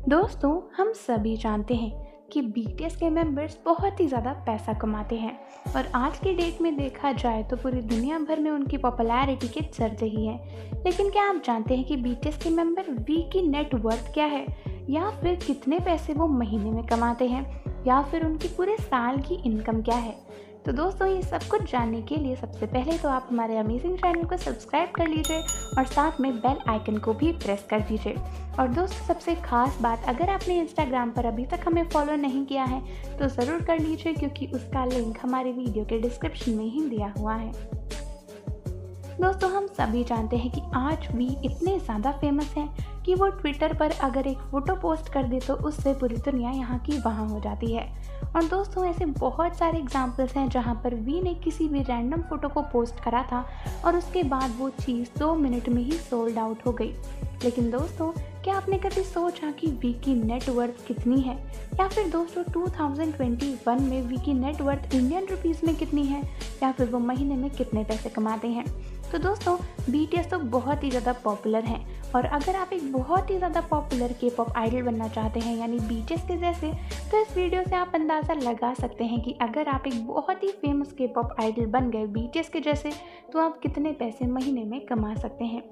दोस्तों, हम सभी जानते हैं कि बीटीएस के मेंबर्स बहुत ही ज़्यादा पैसा कमाते हैं और आज की डेट में देखा जाए तो पूरी दुनिया भर में उनकी पॉपुलैरिटी के चर्चे ही हैं। लेकिन क्या आप जानते हैं कि बीटीएस के मेंबर वी की नेट वर्थ क्या है, या फिर कितने पैसे वो महीने में कमाते हैं, या फिर उनकी पूरे साल की इनकम क्या है? तो दोस्तों, ये सब कुछ जानने के लिए सबसे पहले तो आप हमारे अमेजिंग चैनल को सब्सक्राइब कर लीजिए और साथ में बेल आइकन को भी प्रेस कर दीजिए। और दोस्तों, सबसे खास बात, अगर आपने इंस्टाग्राम पर अभी तक हमें फॉलो नहीं किया है तो ज़रूर कर लीजिए, क्योंकि उसका लिंक हमारे वीडियो के डिस्क्रिप्शन में ही दिया हुआ है। दोस्तों, हम सभी जानते हैं कि आज वी इतने ज़्यादा फेमस हैं कि वो ट्विटर पर अगर एक फ़ोटो पोस्ट कर दे तो उससे पूरी दुनिया यहाँ की वहाँ हो जाती है। और दोस्तों, ऐसे बहुत सारे एग्जाम्पल्स हैं जहाँ पर वी ने किसी भी रैंडम फ़ोटो को पोस्ट करा था और उसके बाद वो चीज़ 2 मिनट में ही सोल्ड आउट हो गई। लेकिन दोस्तों, क्या आपने कभी सोचा कि वी की नेट वर्थ कितनी है, या फिर दोस्तों 2021 में वी की नेट वर्थ इंडियन रुपीज़ में कितनी है, या फिर वो महीने में कितने पैसे कमाते हैं? तो दोस्तों, बीटीएस तो बहुत ही ज़्यादा पॉपुलर हैं, और अगर आप एक बहुत ही ज़्यादा पॉपुलर के पॉप आइडल बनना चाहते हैं यानी बीटीएस के जैसे, तो इस वीडियो से आप अंदाज़ा लगा सकते हैं कि अगर आप एक बहुत ही फेमस के पॉप आइडल बन गए बीटीएस के जैसे, तो आप कितने पैसे महीने में कमा सकते हैं।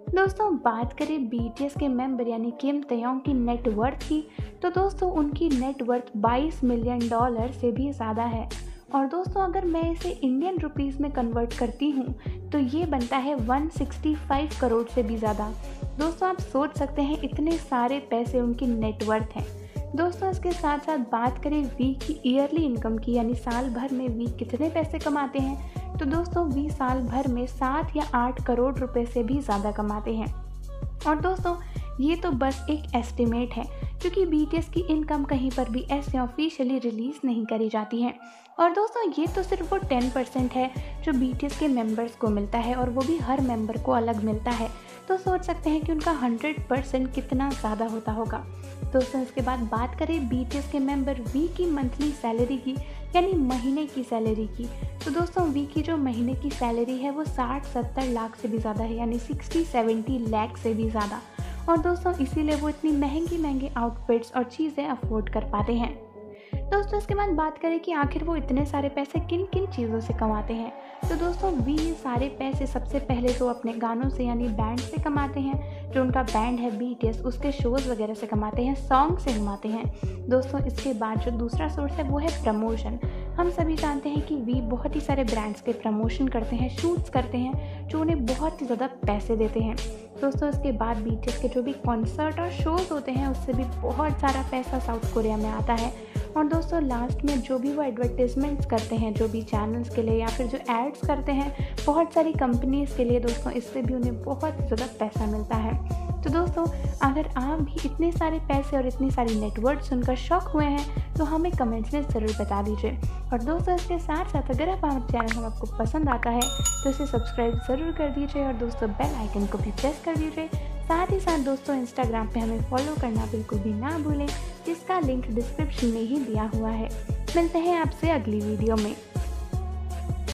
दोस्तों, बात करें बीटीएस के मेंबर यानी किम तयोंग की नेट वर्थ की, तो दोस्तों उनकी नेट वर्थ $22 मिलियन से भी ज़्यादा है। और दोस्तों, अगर मैं इसे इंडियन रुपीज़ में कन्वर्ट करती हूँ तो ये बनता है 165 करोड़ से भी ज़्यादा। दोस्तों, आप सोच सकते हैं इतने सारे पैसे उनकी नेट वर्थ हैं। दोस्तों, इसके साथ साथ बात करें वी की ईयरली इनकम की, यानी साल भर में वी कितने पैसे कमाते हैं, तो दोस्तों वी साल भर में 7 या 8 करोड़ रुपए से भी ज़्यादा कमाते हैं। और दोस्तों, ये तो बस एक एस्टिमेट है, क्योंकि बीटीएस की इनकम कहीं पर भी ऐसे ऑफिशियली रिलीज़ नहीं करी जाती है। और दोस्तों, ये तो सिर्फ वो 10% है जो बीटीएस के मेंबर्स को मिलता है, और वो भी हर मेंबर को अलग मिलता है। तो सोच सकते हैं कि उनका 100% कितना ज़्यादा होता होगा। दोस्तों, इसके बाद बात करें बीटीएस के मेंबर वी की मंथली सैलरी की, यानी महीने की सैलरी की, तो दोस्तों वी की जो महीने की सैलरी है वो 60-70 लाख से भी ज़्यादा है, यानी 60-70 लाख से भी ज़्यादा। और दोस्तों, इसीलिए वो इतनी महंगी आउटफिट्स और चीज़ें अफोर्ड कर पाते हैं। दोस्तों, इसके बाद बात करें कि आखिर वो इतने सारे पैसे किन किन चीज़ों से कमाते हैं, तो दोस्तों वी ये सारे पैसे सबसे पहले तो अपने गानों से यानी बैंड से कमाते हैं। जो उनका बैंड है बीटीएस, उसके शोज़ वगैरह से कमाते हैं, सॉन्ग से कमाते हैं। दोस्तों, इसके बाद जो दूसरा सोर्स है वो है प्रमोशन। हम सभी जानते हैं कि वी बहुत ही सारे ब्रांड्स के प्रमोशन करते हैं, शूट्स करते हैं, जो उन्हें बहुत ही ज़्यादा पैसे देते हैं। दोस्तों, इसके बाद बीटीएस के जो भी कॉन्सर्ट और शोज़ होते हैं उससे भी बहुत सारा पैसा साउथ कोरिया में आता है। और दोस्तों, लास्ट में जो भी वो एडवर्टीजमेंट्स करते हैं, जो भी चैनल्स के लिए या फिर जो एड्स करते हैं बहुत सारी कंपनीज़ के लिए, दोस्तों इससे भी उन्हें बहुत ज़्यादा पैसा मिलता है। तो दोस्तों, अगर आप भी इतने सारे पैसे और इतनी सारी नेटवर्थ सुनकर शॉक हुए हैं तो हमें कमेंट्स में ज़रूर बता दीजिए। और दोस्तों, इसके साथ साथ अगर आप हमारे चैनल आपको पसंद आता है तो इसे सब्सक्राइब ज़रूर कर दीजिए, और दोस्तों बेल आइकन को भी प्रेस कर दीजिए। साथ ही साथ दोस्तों, इंस्टाग्राम पे हमें फॉलो करना बिल्कुल भी ना भूलें, जिसका लिंक डिस्क्रिप्शन में ही दिया हुआ है। मिलते हैं आपसे अगली वीडियो में।